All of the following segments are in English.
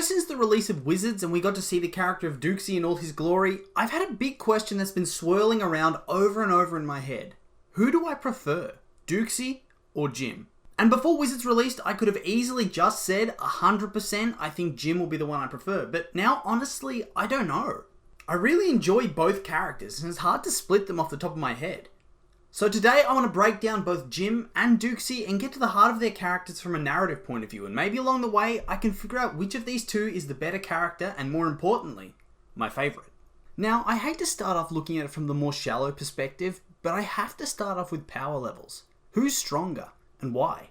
Ever since the release of Wizards and we got to see the character of Dooksy in all his glory, I've had a big question that's been swirling around over and over in my head. Who do I prefer, Dooksy or Jim? And before Wizards released, I could have easily just said 100% I think Jim will be the one I prefer, but now honestly, I don't know. I really enjoy both characters and it's hard to split them off the top of my head. So today I want to break down both Jim and Dooksy and get to the heart of their characters from a narrative point of view, and maybe along the way I can figure out which of these two is the better character and, more importantly, my favourite. Now, I hate to start off looking at it from the more shallow perspective, but I have to start off with power levels. Who's stronger and why?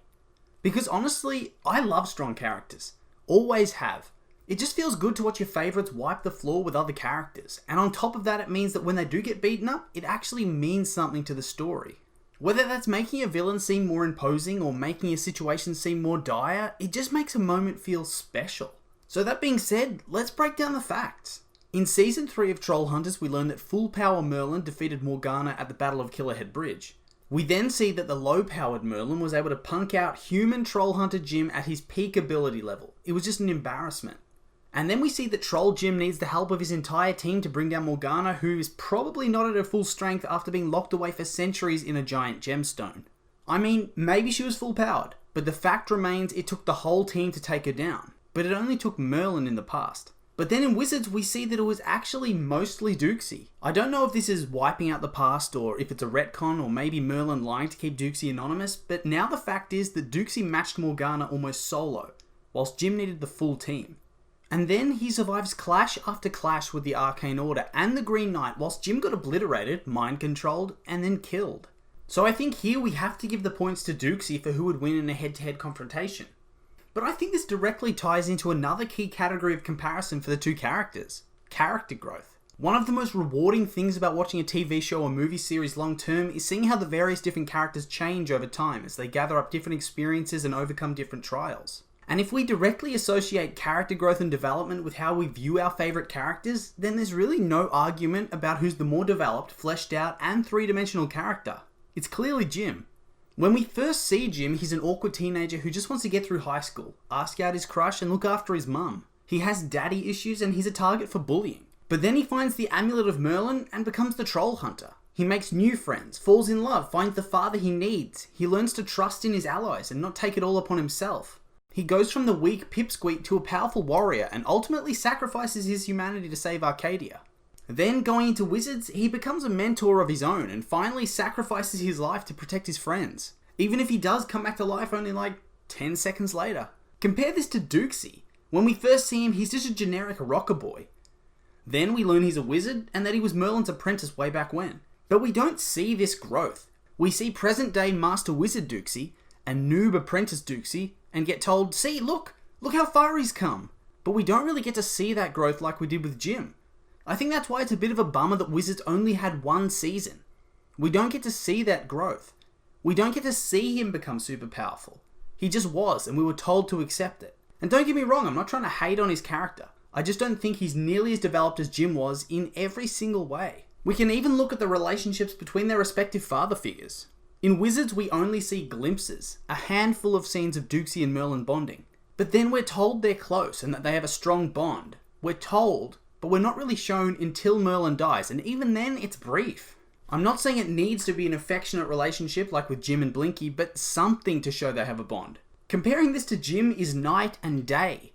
Because honestly, I love strong characters. Always have. It just feels good to watch your favourites wipe the floor with other characters, and on top of that it means that when they do get beaten up, it actually means something to the story. Whether that's making a villain seem more imposing or making a situation seem more dire, it just makes a moment feel special. So that being said, let's break down the facts. In Season 3 of Trollhunters, we learn that Full Power Merlin defeated Morgana at the Battle of Killerhead Bridge. We then see that the low-powered Merlin was able to punk out human Trollhunter Jim at his peak ability level. It was just an embarrassment. And then we see that Troll Jim needs the help of his entire team to bring down Morgana, who is probably not at her full strength after being locked away for centuries in a giant gemstone. I mean, maybe she was full powered, but the fact remains it took the whole team to take her down. But it only took Merlin in the past. But then in Wizards we see that it was actually mostly Dooksy. I don't know if this is wiping out the past or if it's a retcon or maybe Merlin lying to keep Dooksy anonymous, but now the fact is that Dooksy matched Morgana almost solo, whilst Jim needed the full team. And then he survives clash after clash with the Arcane Order and the Green Knight, whilst Jim got obliterated, mind-controlled, and then killed. So I think here we have to give the points to Dooksy for who would win in a head-to-head confrontation. But I think this directly ties into another key category of comparison for the two characters: character growth. One of the most rewarding things about watching a TV show or movie series long term is seeing how the various different characters change over time as they gather up different experiences and overcome different trials. And if we directly associate character growth and development with how we view our favourite characters, then there's really no argument about who's the more developed, fleshed out, and three-dimensional character. It's clearly Jim. When we first see Jim, he's an awkward teenager who just wants to get through high school, ask out his crush, and look after his mum. He has daddy issues and he's a target for bullying. But then he finds the Amulet of Merlin and becomes the Troll Hunter. He makes new friends, falls in love, finds the father he needs. He learns to trust in his allies and not take it all upon himself. He goes from the weak pipsqueak to a powerful warrior and ultimately sacrifices his humanity to save Arcadia. Then, going into Wizards, he becomes a mentor of his own and finally sacrifices his life to protect his friends, even if he does come back to life only like 10 seconds later. Compare this to Dooksy. When we first see him, he's just a generic rocker boy. Then we learn he's a wizard and that he was Merlin's apprentice way back when. But we don't see this growth. We see present-day Master Wizard Dooksy and noob apprentice Dooksy and get told, see, look how far he's come. But we don't really get to see that growth like we did with Jim. I think that's why it's a bit of a bummer that Wizards only had one season. We don't get to see that growth. We don't get to see him become super powerful. He just was, and we were told to accept it. And don't get me wrong, I'm not trying to hate on his character. I just don't think he's nearly as developed as Jim was in every single way. We can even look at the relationships between their respective father figures. In Wizards, we only see glimpses, a handful of scenes of Dooksy and Merlin bonding. But then we're told they're close and that they have a strong bond. We're told, but we're not really shown until Merlin dies, and even then, it's brief. I'm not saying it needs to be an affectionate relationship like with Jim and Blinky, but something to show they have a bond. Comparing this to Jim is night and day.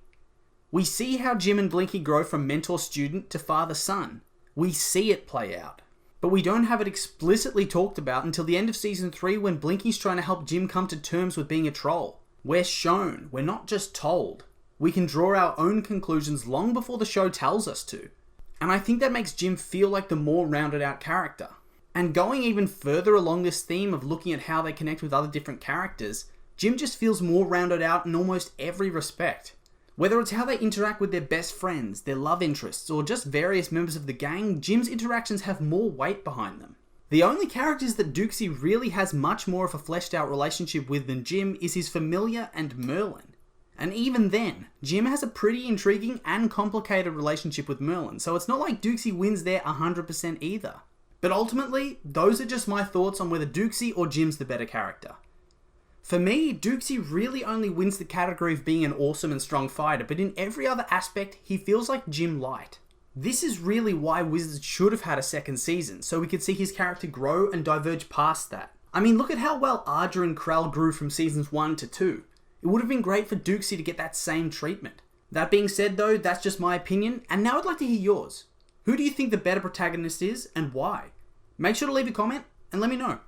We see how Jim and Blinky grow from mentor-student to father-son. We see it play out. But we don't have it explicitly talked about until the end of Season 3 when Blinky's trying to help Jim come to terms with being a troll. We're shown, we're not just told. We can draw our own conclusions long before the show tells us to. And I think that makes Jim feel like the more rounded out character. And going even further along this theme of looking at how they connect with other different characters, Jim just feels more rounded out in almost every respect. Whether it's how they interact with their best friends, their love interests, or just various members of the gang, Jim's interactions have more weight behind them. The only characters that Dooksy really has much more of a fleshed out relationship with than Jim is his familiar and Merlin. And even then, Jim has a pretty intriguing and complicated relationship with Merlin, so it's not like Dooksy wins there 100% either. But ultimately, those are just my thoughts on whether Dooksy or Jim's the better character. For me, Duxie really only wins the category of being an awesome and strong fighter, but in every other aspect, he feels like Jim Light. This is really why Wizards should have had a second season, so we could see his character grow and diverge past that. I mean, look at how well Ardra and Krell grew from seasons 1 to 2. It would have been great for Duxie to get that same treatment. That being said though, that's just my opinion, and now I'd like to hear yours. Who do you think the better protagonist is, and why? Make sure to leave a comment, and let me know.